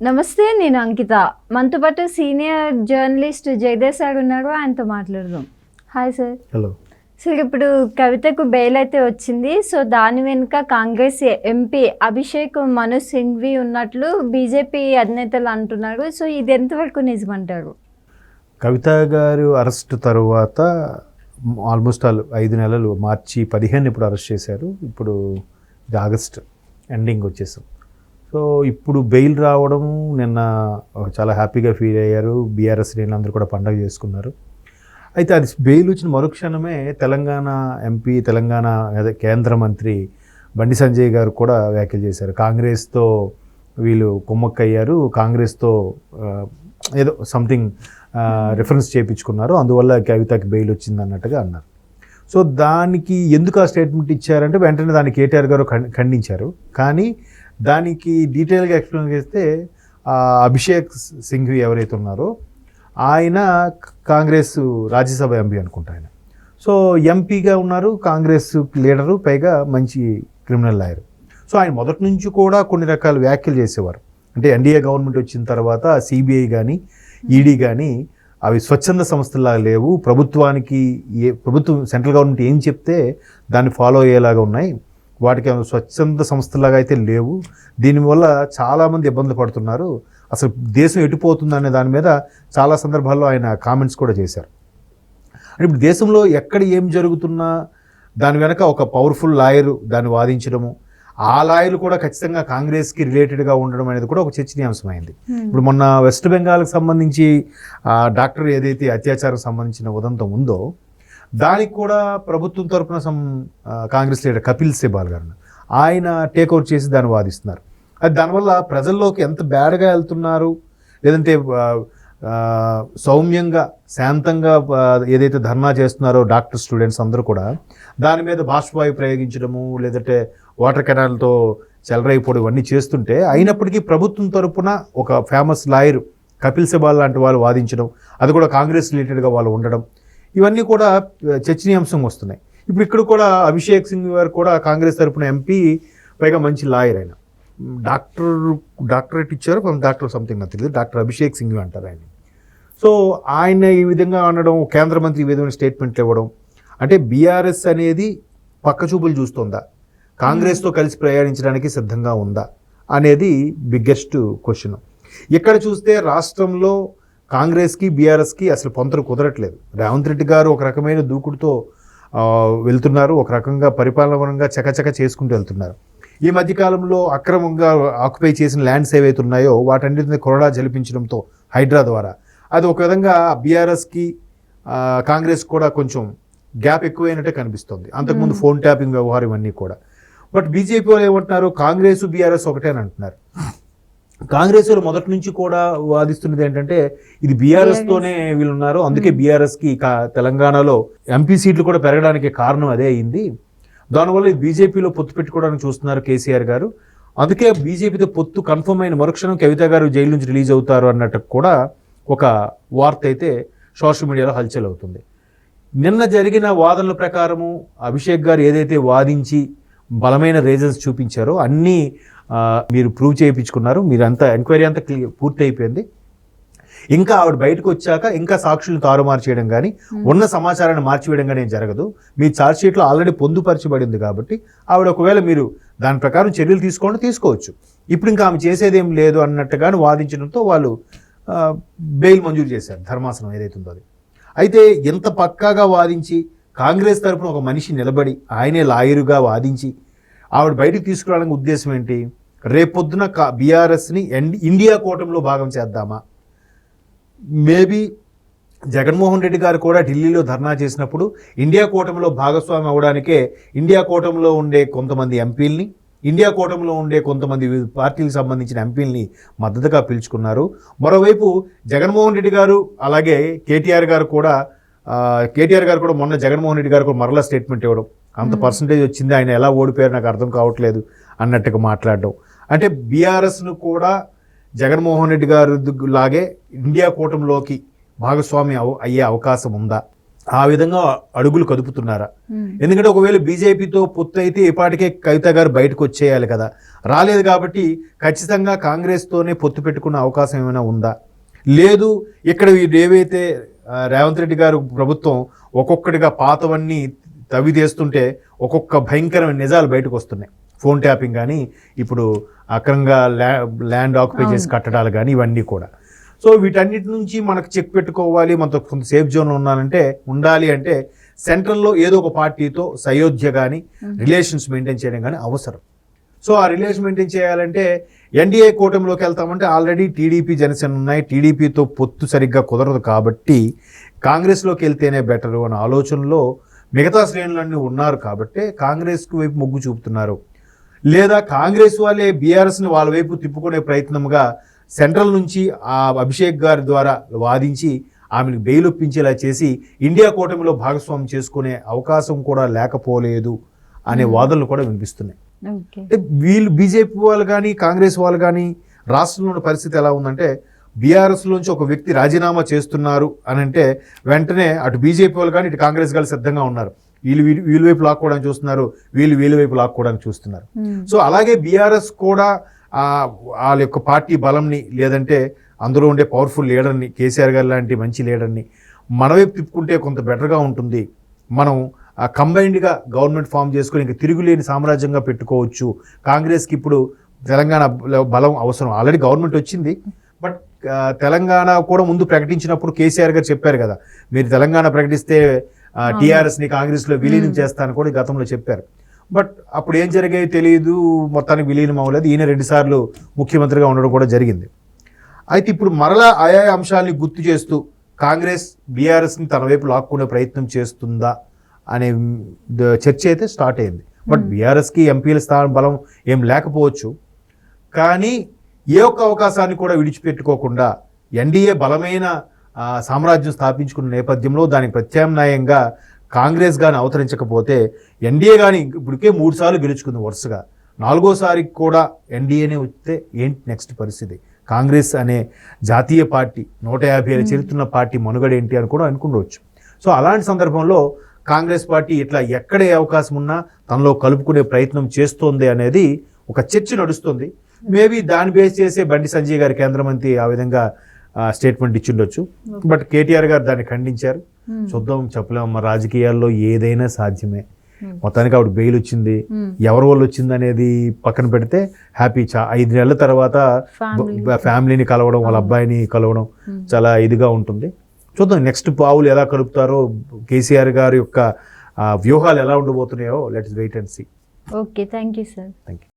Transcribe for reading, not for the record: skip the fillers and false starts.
నమస్తే, నేను అంకిత. మనతో పాటు సీనియర్ జర్నలిస్ట్ జయదేవ్ సార్ ఉన్నారు, ఆయనతో మాట్లాడదాం. Hi sir. హలో సార్, ఇప్పుడు కవితకు బెయిల్ అయితే వచ్చింది. సో దాని వెనుక కాంగ్రెస్ ఎంపీ అభిషేక్ మను సింఘ్వి ఉన్నట్లు బీజేపీ అధినేతలు అంటున్నారు. సో ఇది ఎంతవరకు నిజమంటారు? కవిత గారు అరెస్ట్ తర్వాత ఆల్మోస్ట్ 5 నెలలు, మార్చి 15 ఇప్పుడు అరెస్ట్ చేశారు. ఇప్పుడు ఇది ఆగస్ట్ ఎండింగ్ వచ్చేసాం. సో ఇప్పుడు బెయిల్ రావడం నిన్న చాలా హ్యాపీగా ఫీల్ అయ్యారు. బీఆర్ఎస్ శ్రేణులందరూ కూడా పండగ చేసుకున్నారు. అయితే అది బెయిల్ వచ్చిన మరుక్షణమే తెలంగాణ ఎంపీ, తెలంగాణ కేంద్ర మంత్రి బండి సంజయ్ గారు కూడా వ్యాఖ్యలు చేశారు. కాంగ్రెస్తో వీళ్ళు కుమ్మక్కయ్యారు, కాంగ్రెస్తో ఏదో సంథింగ్ రిఫరెన్స్ చేయించుకున్నారు, అందువల్ల కవితకి బెయిల్ వచ్చింది అన్నట్టుగా అన్నారు. సో దానికి ఎందుకు ఆ స్టేట్మెంట్ ఇచ్చారంటే వెంటనే దాన్ని కేటీఆర్ గారు ఖండించారు. కానీ దానికి డీటెయిల్గా ఎక్స్ప్లెయిన్ చేస్తే అభిషేక్ సింఘ్వి ఎవరైతే ఉన్నారో ఆయన కాంగ్రెస్ రాజ్యసభ ఎంపీ అనుకుంటా ఆయన. సో ఎంపీగా ఉన్నారు, కాంగ్రెస్ లీడరు, పైగా మంచి క్రిమినల్ లాయర్. సో ఆయన మొదటి నుంచి కూడా కొన్ని రకాల వ్యాఖ్యలు చేసేవారు. అంటే ఎన్డీఏ గవర్నమెంట్ వచ్చిన తర్వాత సిబిఐ కానీ ఈడీ కానీ అవి స్వచ్ఛంద సంస్థలాగా లేవు, ప్రభుత్వం సెంట్రల్ గవర్నమెంట్ ఏం చెప్తే దాన్ని ఫాలో అయ్యేలాగా ఉన్నాయి, వాటికి స్వచ్ఛంద సంస్థలాగా అయితే లేవు, దీనివల్ల చాలామంది ఇబ్బందులు పడుతున్నారు, అసలు దేశం ఎటుపోతుందనే దాని మీద చాలా సందర్భాల్లో ఆయన కామెంట్స్ కూడా చేశారు. ఇప్పుడు దేశంలో ఎక్కడ ఏం జరుగుతున్నా దాని వెనక ఒక పవర్ఫుల్ లాయరు దాన్ని వాదించడము, ఆ లాయర్లు కూడా ఖచ్చితంగా కాంగ్రెస్కి రిలేటెడ్గా ఉండడం అనేది కూడా ఒక చర్చనీయాంశమైంది. ఇప్పుడు మొన్న వెస్ట్ బెంగాల్కి సంబంధించి డాక్టర్ ఏదైతే అత్యాచారం సంబంధించిన ఉదంతం ఉందో దానికి కూడా ప్రభుత్వం తరఫున కాంగ్రెస్ లీడర్ కపిల్ సిబాల్ గారు ఆయన టేక్అవుట్ చేసి దాన్ని వాదిస్తున్నారు. అది దానివల్ల ప్రజల్లోకి ఎంత బ్యాడ్గా వెళ్తున్నారు, లేదంటే సౌమ్యంగా శాంతంగా ఏదైతే ధర్నా చేస్తున్నారో డాక్టర్ స్టూడెంట్స్ అందరూ కూడా దాని మీద బాష్పవాయు ప్రయోగించడము, లేదంటే వాటర్ కెనాల్తో చెలరైపోవడం ఇవన్నీ చేస్తుంటే అయినప్పటికీ ప్రభుత్వం తరపున ఒక ఫేమస్ లాయర్ కపిల్ సిబాల్ లాంటి వాళ్ళు వాదించడం, అది కూడా కాంగ్రెస్ రిలేటెడ్గా వాళ్ళు ఉండడం, ఇవన్నీ కూడా చర్చనీయాంశం వస్తున్నాయి. ఇప్పుడు ఇక్కడ కూడా అభిషేక్ సింగ్ గారు కూడా కాంగ్రెస్ తరపున ఎంపీ, పైగా మంచి లాయర్ ఆయన, డాక్టరేట్ ఇచ్చారు, డాక్టర్ సంథింగ్ నాకు తెలియదు, డాక్టర్ అభిషేక్ సింగ్ అంటారు ఆయన. సో ఆయన ఈ విధంగా అనడం, కేంద్ర మంత్రి ఈ విధమైన స్టేట్మెంట్లు ఇవ్వడం, అంటే బీఆర్ఎస్ అనేది పక్కచూపులు చూస్తుందా, కాంగ్రెస్తో కలిసి ప్రయాణించడానికి సిద్ధంగా ఉందా అనేది బిగ్గెస్ట్ క్వశ్చన్. ఇక్కడ చూస్తే రాష్ట్రంలో కాంగ్రెస్కి బీఆర్ఎస్కి అసలు పొంతలు కుదరట్లేదు. రేవంత్ రెడ్డి గారు ఒక రకమైన దూకుడుతో వెళ్తున్నారు, ఒక రకంగా పరిపాలనపరంగా చకచక చేసుకుంటూ వెళ్తున్నారు. ఈ మధ్యకాలంలో అక్రమంగా ఆక్యుపై చేసిన ల్యాండ్స్ ఏవైతే ఉన్నాయో వాటన్నిటిని కొరడా జలిపించడంతో హైడ్రా ద్వారా అది ఒక విధంగా బీఆర్ఎస్కి కాంగ్రెస్ కూడా కొంచెం గ్యాప్ ఎక్కువైనట్టే కనిపిస్తుంది. అంతకుముందు ఫోన్ ట్యాపింగ్ వ్యవహారం ఇవన్నీ కూడా. బట్ బీజేపీ వాళ్ళు ఏమంటున్నారు, కాంగ్రెస్ బీఆర్ఎస్ ఒకటే అని అంటున్నారు. కాంగ్రెస్ వాళ్ళు మొదటి నుంచి కూడా వాదిస్తున్నది ఏంటంటే ఇది బీఆర్ఎస్తోనే వీళ్ళు ఉన్నారు, అందుకే బీఆర్ఎస్కి తెలంగాణలో ఎంపీ సీట్లు కూడా పెరగడానికి కారణం అదే అయింది, దానివల్ల ఇది బీజేపీలో పొత్తు పెట్టుకోవడానికి చూస్తున్నారు కేసీఆర్ గారు, అందుకే బీజేపీతో పొత్తు కన్ఫర్మ్ అయిన మరుక్షణం కవిత గారు జైలు నుంచి రిలీజ్ అవుతారు అన్నట్టు కూడా ఒక వార్త అయితే సోషల్ మీడియాలో హల్చల్ అవుతుంది. నిన్న జరిగిన వాదనల ప్రకారము అభిషేక్ గారు ఏదైతే వాదించి బలమైన రీజన్స్ చూపించారో అన్నీ మీరు ప్రూవ్ చేయించుకున్నారు, మీరంతా ఎంక్వైరీ అంతా పూర్తి అయిపోయింది. ఇంకా ఆవిడ బయటకు వచ్చాక ఇంకా సాక్షులను తారుమారు చేయడం కానీ ఉన్న సమాచారాన్ని మార్చివేయడం కానీ ఏం జరగదు. మీ ఛార్జ్షీట్లో ఆల్రెడీ పొందుపరచబడింది కాబట్టి ఆవిడ ఒకవేళ మీరు దాని ప్రకారం చర్యలు తీసుకోవచ్చు. ఇప్పుడు ఇంకా ఆమె చేసేదేం లేదు అన్నట్టుగాను వాదించడంతో వాళ్ళు బెయిల్ మంజూరు చేశారు, ధర్మాసనం ఏదైతే ఉందో అది. అయితే ఎంత పక్కాగా వాదించి కాంగ్రెస్ తరఫున ఒక మనిషి నిలబడి ఆయనే లాయరుగా వాదించి ఆవిడ బయటకు తీసుకురావడానికి ఉద్దేశం ఏంటి, రేపొద్దున బీఆర్ఎస్ని ఇండియా కూటమిలో భాగం చేద్దామా, మేబీ జగన్మోహన్ రెడ్డి గారు కూడా ఢిల్లీలో ధర్నా చేసినప్పుడు ఇండియా కూటమిలో భాగస్వామి అవడానికే ఇండియా కూటమిలో ఉండే కొంతమంది ఎంపీల్ని, ఇండియా కూటమిలో ఉండే కొంతమంది పార్టీలకు సంబంధించిన ఎంపీల్ని మద్దతుగా పిలుచుకున్నారు. మరోవైపు జగన్మోహన్ రెడ్డి గారు అలాగే కేటీఆర్ గారు కూడా మొన్న జగన్మోహన్ రెడ్డి గారు కూడా మరలా స్టేట్మెంట్ ఇవ్వడం, అంత పర్సంటేజ్ వచ్చింది, ఆయన ఎలా ఓడిపోయారు నాకు అర్థం కావట్లేదు అన్నట్టుగా మాట్లాడడం. అంటే బీఆర్ఎస్ను కూడా జగన్మోహన్ రెడ్డి గారు లాగే ఇండియా కూటమిలోకి భాగస్వామి అయ్యే అవకాశం ఉందా ఆ విధంగా అడుగులు కదుపుతున్నారా? ఎందుకంటే ఒకవేళ బీజేపీతో పొత్తు అయితే ఇప్పటికే కవిత గారు బయటకు వచ్చేయాలి కదా, రాలేదు కాబట్టి ఖచ్చితంగా కాంగ్రెస్తోనే పొత్తు పెట్టుకున్న అవకాశం ఏమైనా ఉందా? లేదు, ఇక్కడ ఏవైతే రేవంత్ రెడ్డి గారు ప్రభుత్వం ఒక్కొక్కటిగా పాతవన్నీ తవ్వి తీస్తుంటే ఒక్కొక్క భయంకరమైన నిజాలు బయటకు వస్తున్నాయి. ఫోన్ ట్యాపింగ్ కానీ, ఇప్పుడు అక్రమంగా ల్యాండ్ ఆక్యుపై చేసి కట్టడాలు కానీ, ఇవన్నీ కూడా. సో వీటన్నిటి నుంచి మనకు చెక్ పెట్టుకోవాలి, మనతో కొంత సేఫ్ జోన్లో ఉండాలి అంటే సెంట్రల్లో ఏదో ఒక పార్టీతో సయోధ్య కానీ రిలేషన్స్ మెయింటైన్ చేయడం కానీ అవసరం. సో ఆ రిలేషన్ మెయింటైన్ చేయాలంటే ఎన్డీఏ కూటమిలోకి వెళ్తామంటే ఆల్రెడీ టీడీపీ జనసేన ఉన్నాయి, టీడీపీతో పొత్తు సరిగ్గా కుదరదు కాబట్టి కాంగ్రెస్లోకి వెళ్తేనే బెటరు అనే ఆలోచనలో మిగతా శ్రేణులన్నీ ఉన్నారు కాబట్టి కాంగ్రెస్కు వైపు మొగ్గు చూపుతున్నారు. లేదా కాంగ్రెస్ వాళ్ళే బీఆర్ఎస్ని వాళ్ళ వైపు తిప్పుకునే ప్రయత్నంగా సెంట్రల్ నుంచి ఆ అభిషేక్ గారి ద్వారా వాదించి ఆమెను బెయిల్ ఒప్పించేలా చేసి ఇండియా కూటమిలో భాగస్వామ్యం చేసుకునే అవకాశం కూడా లేకపోలేదు అనే వాదనలు కూడా వినిపిస్తున్నాయి. అంటే వీళ్ళు బీజేపీ వాళ్ళు కానీ కాంగ్రెస్ వాళ్ళు కానీ రాష్ట్రంలో ఉన్న పరిస్థితి ఎలా ఉందంటే బీఆర్ఎస్లోంచి ఒక వ్యక్తి రాజీనామా చేస్తున్నారు అని అంటే వెంటనే అటు బీజేపీ వాళ్ళు కానీ ఇటు కాంగ్రెస్ వాళ్ళు సిద్ధంగా ఉన్నారు. వీళ్ళ వైపు లాక్కోవడానికి చూస్తున్నారు, వీళ్ళ వైపు లాక్కోవడానికి చూస్తున్నారు. సో అలాగే బీఆర్ఎస్ కూడా వాళ్ళ యొక్క పార్టీ బలంని, లేదంటే అందులో ఉండే పవర్ఫుల్ లీడర్ని, కేసీఆర్ గారు లాంటి మంచి లీడర్ని మన వైపు తిప్పుకుంటే కొంత బెటర్గా ఉంటుంది, మనం కంబైన్డ్గా గవర్నమెంట్ ఫామ్ చేసుకొని ఇంకా తిరుగులేని సామ్రాజ్యంగా పెట్టుకోవచ్చు. కాంగ్రెస్కి ఇప్పుడు తెలంగాణ బలం అవసరం, ఆల్రెడీ గవర్నమెంట్ వచ్చింది, బట్ తెలంగాణ కూడా ముందు ప్రకటించినప్పుడు కేసీఆర్ గారు చెప్పారు కదా, మీరు తెలంగాణ ప్రకటిస్తే టీఆర్ఎస్ని కాంగ్రెస్లో విలీనం చేస్తానని కూడా గతంలో చెప్పారు. బట్ అప్పుడు ఏం జరిగాయో తెలియదు, మొత్తానికి విలీనం అవ్వలేదు. ఈయన 2 సార్లు ముఖ్యమంత్రిగా ఉండడం కూడా జరిగింది. అయితే ఇప్పుడు మరలా ఆయా అంశాలని గుర్తు చేస్తూ కాంగ్రెస్ బీఆర్ఎస్ని తన వైపు లాక్కునే ప్రయత్నం చేస్తుందా అనే చర్చ అయితే స్టార్ట్ అయింది. బట్ బీఆర్ఎస్కి ఎంపీల స్థానం బలం ఏం లేకపోవచ్చు, కానీ ఏ ఒక్క అవకాశాన్ని కూడా విడిచిపెట్టుకోకుండా ఎన్డీఏ బలమైన సామ్రాజ్యం స్థాపించుకున్న నేపథ్యంలో దానికి ప్రత్యామ్నాయంగా కాంగ్రెస్ కానీ అవతరించకపోతే ఎన్డీఏ కానీ ఇప్పటికే 3 సార్లు గెలుచుకుంది వరుసగా, 4వసారి కూడా ఎన్డీఏనే వస్తే ఏంటి నెక్స్ట్ పరిస్థితి? కాంగ్రెస్ అనే జాతీయ పార్టీ 150 ఏళ్ళ చరిత్ర పార్టీ మనుగడ ఏంటి అని కూడా అనుకుండవచ్చు. సో అలాంటి సందర్భంలో కాంగ్రెస్ పార్టీ ఇట్లా ఎక్కడే అవకాశం ఉన్నా తనలో కలుపుకునే ప్రయత్నం చేస్తోంది అనేది ఒక చర్చ నడుస్తుంది. మేబీ దాన్ని బేస్ చేసే బండి సంజయ్ గారి కేంద్ర మంత్రి ఆ విధంగా స్టేట్మెంట్ ఇచ్చిండొచ్చు. బట్ కేటీఆర్ గారు దాన్ని ఖండించారు. చూద్దాం, చెప్పలేము, రాజకీయాల్లో ఏదైనా సాధ్యమే. మొత్తానికి ఆవిడ బెయిల్ వచ్చింది, ఎవరి వల్ల వచ్చింది అనేది పక్కన పెడితే హ్యాపీ. 5 నెలల తర్వాత ఫ్యామిలీని కలవడం, వాళ్ళ అబ్బాయిని కలవడం చాలా ఇదిగా ఉంటుంది. చూద్దాం నెక్స్ట్ పావులు ఎలా కలుపుతారో, కేసీఆర్ గారి యొక్క వ్యూహాలు ఎలా ఉండబోతున్నాయో let's wait and see. Okay, thank you sir. Thank you.